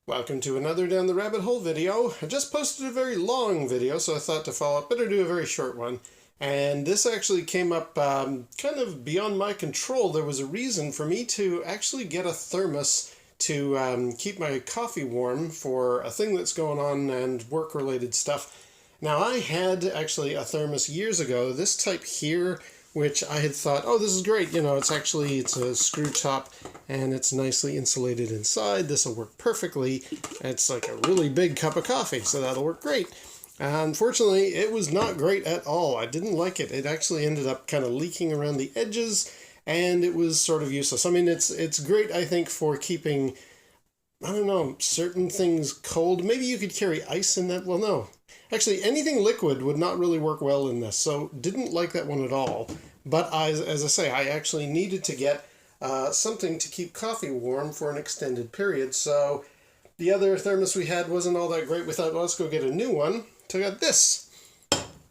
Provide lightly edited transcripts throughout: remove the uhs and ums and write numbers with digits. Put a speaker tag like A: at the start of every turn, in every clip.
A: Welcome to another Down the Rabbit Hole video. I just posted a very long video, so I thought to follow up, better do a very short one. And this actually came up kind of beyond my control. There was a reason for me to actually get a thermos to keep my coffee warm for a thing that's going on and work-related stuff. Now, I had actually a thermos years ago, this type here, which I had thought, oh, this is great. You know, it's a screw top and it's nicely insulated inside. This will work perfectly. It's like a really big cup of coffee, so that'll work great. Unfortunately, it was not great at all. I didn't like it. It actually ended up kind of leaking around the edges and it was sort of useless. I mean, it's great, I think, for keeping, I don't know, certain things cold. Maybe you could carry ice in that. Well, no. Actually, anything liquid would not really work well in this, so didn't like that one at all. But as I say, I actually needed to get something to keep coffee warm for an extended period, so the other thermos we had wasn't all that great. We thought, well, let's go get a new one. So I got this.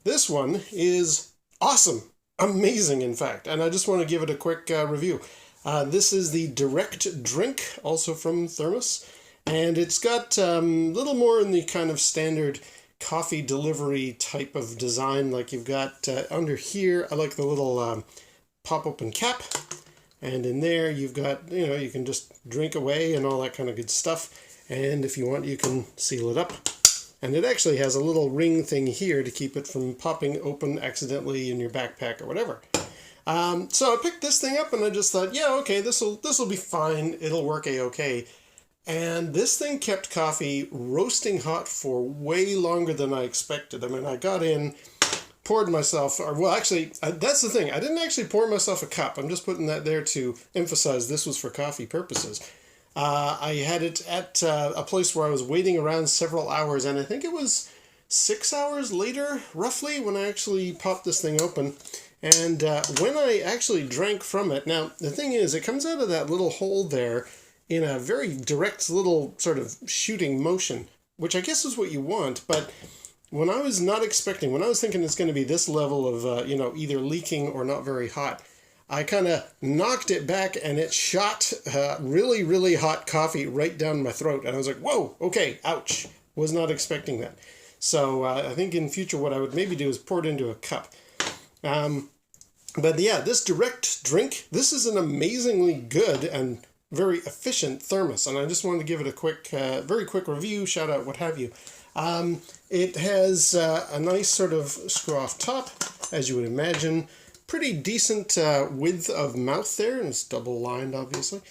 A: This one is awesome. Amazing, in fact. And I just want to give it a quick review. This is the Direct Drink, also from Thermos. And it's got a little more in the kind of standard coffee delivery type of design. Like you've got under here, I like the little pop-open cap. And in there, you've got, you know, you can just drink away and all that kind of good stuff. And if you want, you can seal it up. And it actually has a little ring thing here to keep it from popping open accidentally in your backpack or whatever. So I picked this thing up and I just thought, yeah, okay, this'll be fine. It'll work a-okay. And this thing kept coffee roasting hot for way longer than I expected. I mean, I got in, poured myself, or well, actually, that's the thing. I didn't actually pour myself a cup. I'm just putting that there to emphasize this was for coffee purposes. I had it at a place where I was waiting around several hours, and I think it was 6 hours later, roughly, when I actually popped this thing open. And when I actually drank from it, now, the thing is, it comes out of that little hole there in a very direct little sort of shooting motion, which I guess is what you want, but when I was not expecting, when I was thinking it's going to be this level of, you know, either leaking or not very hot, I kind of knocked it back and it shot really, really hot coffee right down my throat. And I was like, whoa, okay, ouch. Was not expecting that. So I think in future what I would maybe do is pour it into a cup. But yeah, this Direct Drink, this is an amazingly good and very efficient thermos. And I just wanted to give it a quick, very quick review, shout out, what have you. It has a nice sort of screw-off top, as you would imagine. Pretty decent width of mouth there, and it's double-lined, obviously.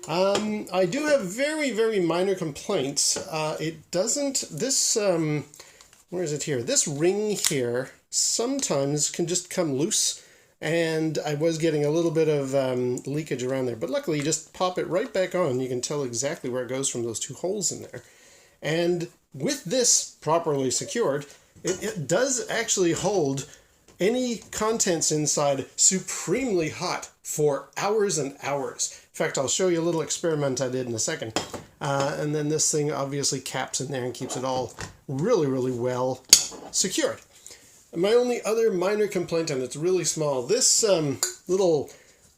A: I do have very, very minor complaints. It doesn't, this, where is it here? This ring here sometimes can just come loose, and I was getting a little bit of leakage around there. But luckily, you just pop it right back on. You can tell exactly where it goes from those two holes in there. And with this properly secured, it does actually hold any contents inside supremely hot for hours and hours. In fact, I'll show you a little experiment I did in a second. And then this thing obviously caps in there and keeps it all really, really well secured. My only other minor complaint, and it's really small, this little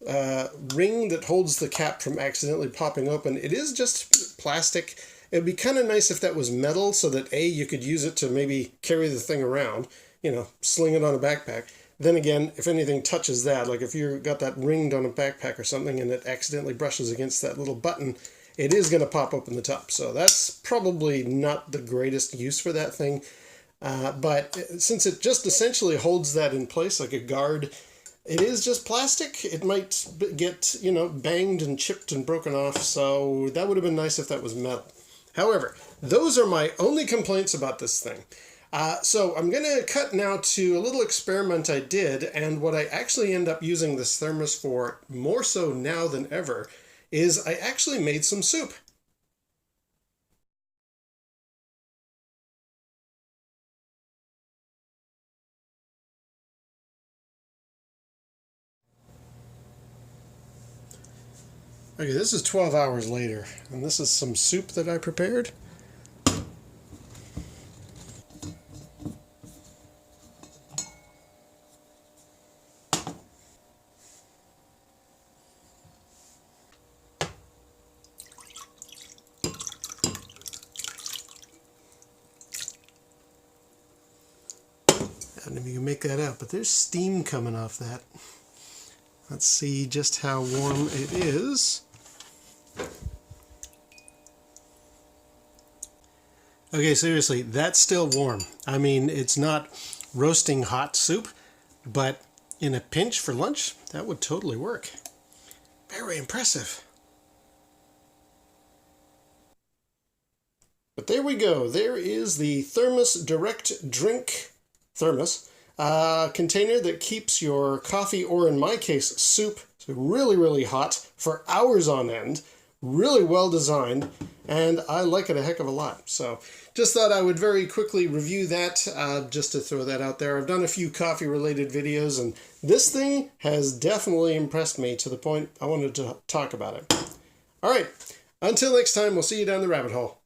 A: ring that holds the cap from accidentally popping open, it is just plastic. It would be kind of nice if that was metal so that A, you could use it to maybe carry the thing around, you know, sling it on a backpack. Then again, if anything touches that, like if you've got that ringed on a backpack or something and it accidentally brushes against that little button, it is going to pop open the top. So that's probably not the greatest use for that thing. But since it just essentially holds that in place like a guard, it is just plastic. It might get, you know, banged and chipped and broken off. So that would have been nice if that was metal. However, those are my only complaints about this thing. So I'm going to cut now to a little experiment I did, and what I actually end up using this thermos for, more so now than ever, is I actually made some soup. Okay, this is 12 hours later, and this is some soup that I prepared. don't know if you can make that out, but there's steam coming off that. Let's see just how warm it is. Okay, seriously, that's still warm. I mean, it's not roasting hot soup, but in a pinch for lunch, that would totally work. Very impressive. But there we go. There is the Thermos Direct Drink Thermos container that keeps your coffee, or in my case, soup, so really, really hot for hours on end. Really well designed, and I like it a heck of a lot. So just thought I would very quickly review that, just to throw that out there. I've done a few coffee related videos, and this thing has definitely impressed me to the point I wanted to talk about it. All right, until next time, we'll see you down the rabbit hole.